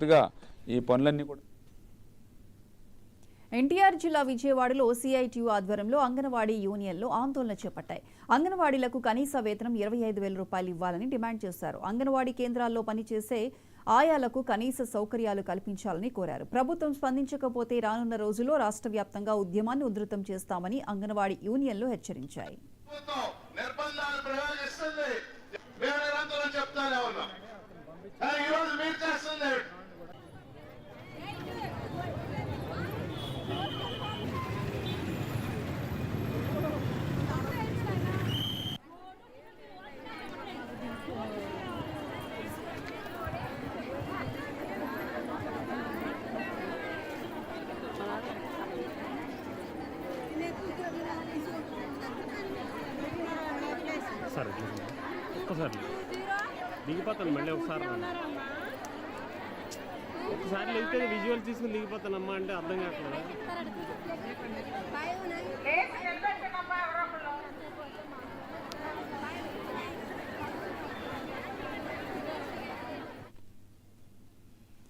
కరెక్ట్గా ఈ పనులన్నీ కూడా. ఎన్టీఆర్ జిల్లా విజయవాడలో సిఐటియు ఆధ్వర్యంలో అంగన్వాడీ యూనియన్లు ఆందోళన చేపట్టాయి. అంగన్వాడీలకు కనీస వేతనం 25,000 రూపాయలు ఇవ్వాలని డిమాండ్ చేశారు. అంగన్వాడీ కేంద్రాల్లో పనిచేసే ఆయాలకు కనీస సౌకర్యాలు కల్పించాలని కోరారు. ప్రభుత్వం స్పందించకపోతే రానున్న రోజుల్లో రాష్ట్ర వ్యాప్తంగా ఉద్యమాన్ని ఉధృతం చేస్తామని అంగన్వాడీ యూనియన్లు హెచ్చరించాయి. ఒక్కసారి దిగిపోతాను, మళ్ళీ ఒకసారి లేకపోతే విజువల్ తీసుకుని దిగిపోతానమ్మా అంటే అర్థం కావట్లేదా?